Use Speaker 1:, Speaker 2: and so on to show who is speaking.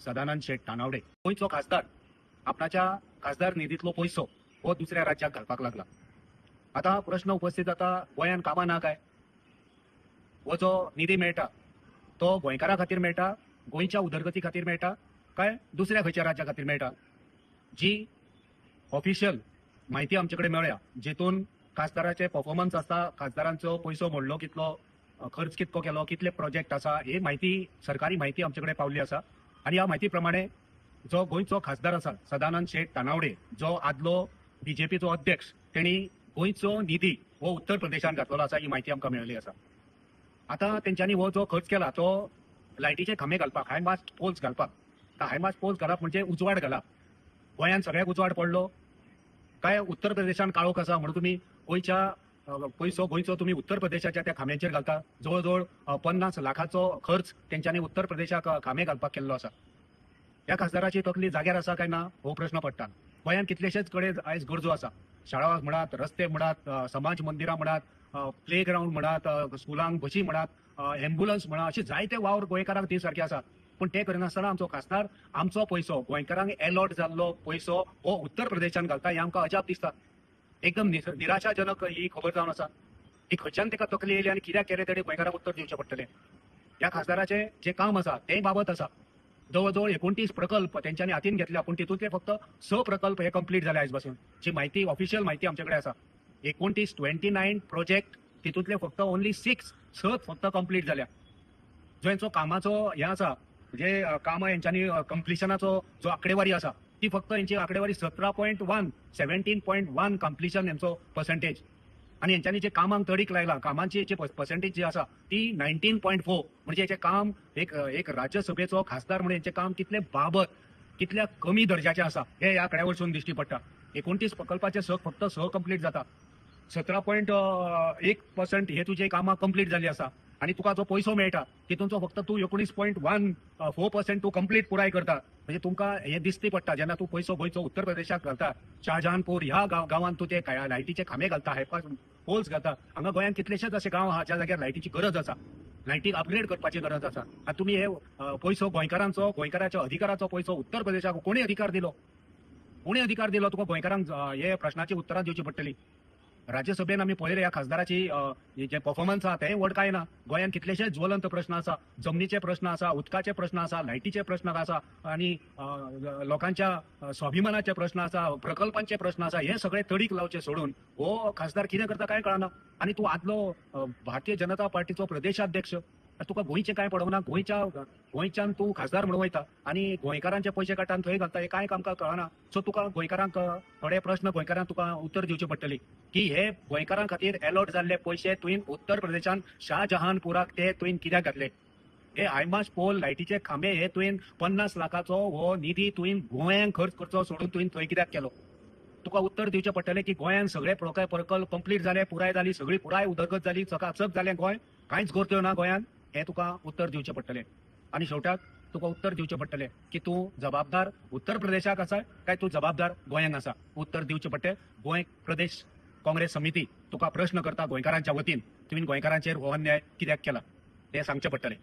Speaker 1: सदानंद शेठ तानावडे गोंयचो खासदार आपणाच्या खासदार निधीतलो पैसो हो दुसऱ्या राज्याक घालपाक लागला. आता प्रश्न उपस्थित जाता, गोंयान कामां ना काय? हो जो निधी मेळटा तो गोंयकारां खातीर मेळटा, गोंयच्या उदरगती खातीर मेळटा, काय दुसऱ्या खंयच्या राज्या खातीर मेळटा? जी ऑफिशियल माहिती आमचे कडेन मेळ्ळ्या, जेतून खासदाराचे परफॉर्मन्स आसता, खासदारांचो पैसो मोडलो कितलो, खर्च कितको केलो, कितले प्रोजेक्ट आसा, हे माहिती सरकारी माहिती आमचे कडेन पावल्ली आसा. आणि ह्या माहिती प्रमाणे जो गोंयचो खासदार आसा सदानंद शेठ तानावडे, जो आदलो बीजेपीचो अध्यक्ष, तेणी गोंयचो निधी हो उत्तर प्रदेशान घातलेलो आसा, ही माहिती आमकां मेळ्ळी आसा. आता तेंच्यांनी हो जो खर्च केला तो लायटीचे खांबे घालपाक, हाय मास्ट पोल्स घालपाक. हाय मास्ट पोल्स घालप म्हणजे उजवाड घालप. गोंयान सगळ्याक उजवाड पडलो काय उत्तर प्रदेशान काळोख आसा म्हणून तुम्ही गोंयच्या पैसो गोंयचो तुम्ही उत्तर प्रदेशाच्या त्या खांब्यांचेर घालता? जवळजवळ 50 लाखाचो खर्च तेंच्यांनी उत्तर प्रदेशाक खांबे घालपाक केल्लो आसा. ह्या खासदाराची तकली जाग्यार आसा काय ना हो प्रश्न पडटा. गोंयान कितलेशेच कडेन आयज गरजो आसा. शाळा म्हणा, रस्ते म्हणा, समाज मंदिरां म्हणा, प्ले ग्राउंड म्हणा, स्कुलांक बशी म्हणा, एम्ब्युलन्स म्हणा, असे जायते वावर गोंयकारांक ती सारखे आसा. पण ते करिनासतना आमचो खासदार आमचो पैसो, गोंयकारांक अलॉट जाल्लो पैसो हो उत्तर प्रदेशान घालता, हे आमकां अजाप दिसता. एकदम निराशाजनक ही खबर जावन आसा. ही खंयच्यान ताका तकली येयली आनी कित्याक केले तेणे गोंयकारांक उत्तर दिवचें पडटलें. ह्या खासदाराचे जे काम आसा ते बाबत आसा. जवळजवळ 29 प्रकल्प तेंच्यांनी हातीन घेतल्या, पण तितूंतले फक्त 6 प्रकल्प हे कंप्लीट झाले आयज पासून. जी माहिती ऑफिशियल माहिती आमचे कडेन आसा. 29 प्रोजेक्ट, तितूंतले फक्त ओन्ली 6 फक्त कंप्लीट झाल्या. जो यांचो कामाचो हे आसा, जे काम यांच्यानी कंप्लिशनाचो जो आकडेवारी आसा ती फक्त यांची आकडेवारी 17.1 कंप्लिशन यांचो पर्सेंटेज. आणि यांच्यानी जे कामांक तडीक लायला, कामांची जी पर्सेंटेज जी आसा ती 19.4. म्हणजे याचे काम एक राज्यसभेचो खासदार म्हणून यांचे काम कितले बाबत, कितल्या कमी दर्जाचे आसा हे ह्या आकड्या वरसून दिश्टी पडटा. 29 प्रकल्पाचे फक्त 6 कंप्लीट जाता. 17.1% हे तुझे कामां कंप्लीट झाली आसा. आणि तुका जो पैसो मेळटा तितूंचो फक्त तू 19.14% तू कंप्लीट पुराय करता. म्हणजे तुमकां हे दिसती पडटा जेन्ना तू पैसो गोंयचो उत्तर प्रदेशाक घालता, शाहजहानपूर ह्या गांवांत तू ते लायटीचे खांबे घालता, हायपास पोल्स घालता. हांगा गोंयान कितलेशेच असे गांव आहा ज्या जाग्यार लायटीची गरज आसा, लायटीक अपग्रेड करपाची गरज आसा. आनी तुमी हे पैसो गोंयकाराच्या अधिकाराचो पैसो उत्तर प्रदेशाक कोणी अधिकार दिलो? कोणी अधिकार दिलो तुका गोंयकारांक हे प्रश्नाची उतरां दिवची पडटली. राज्यसभेन आम्ही पळयले ह्या खासदाराची जे परफॉर्मन्स आहा ते व्हड काय ना. गोंयान कितलेशेच ज्वलंत प्रश्न आसा. जमनीचे प्रश्न आसा, उदकाचे प्रश्न आसा, लायटीचे प्रश्न आसा, आणि लोकांच्या स्वाभिमानाचे प्रश्न आसा, प्रकल्पांचे प्रश्न आसा. हे सगळे तडीक लावचे सोडून हो खासदार कितें करता काय कळना. आणि तू आदलो भारतीय जनता पार्टीचो प्रदेशाध्यक्ष, तुका गोंयचे काय पडवना. गोंयच्यान तू खासदार म्हणून वयता आणि गोंयकारांचे पयशे काडटान थंय घालता, हे काय आमकां कळना. सो तुका गोंयकारांक थोडे प्रश्न गोंयकारांक तुका उत्तर दिवचे पडटली की हे गोंयकारां खातीर अलॉट जाल्ले पयशे तुवें उत्तर प्रदेशान शाहजहानपुराक ते तुवें कित्याक घातले? हे हायमास पोल, लायटीचे खांबे हे तुवें 50 लाखाचो हो निधी तुवें गोंयांक खर्च करचो सोडून तुवें थंय कित्याक केलो? तुका उत्तर दिवचे पडटले की गोंयान सगळे प्रकल्प कंप्लीट जाले, पुराय जाली, सगळी पुराय उदरगत जाली, चकाचक जालें गोंय, कांयच गरज्यो ना गोंयान, हे तुका उत्तर दिवचे पडटले. आणि शेवटाक तुका उत्तर दिवचे पडटले की तू जबाबदार उत्तर प्रदेशाक आसा काय तू जबाबदार गोंयांक आसा. उत्तर दिवचे पडटे. गोंय प्रदेश काँग्रेस समिती तुका प्रश्न करता गोंयकारांच्या वतीन, तुवें गोंयकारांचेर हो अन्याय कित्याक केला ते सांगचे पडटले.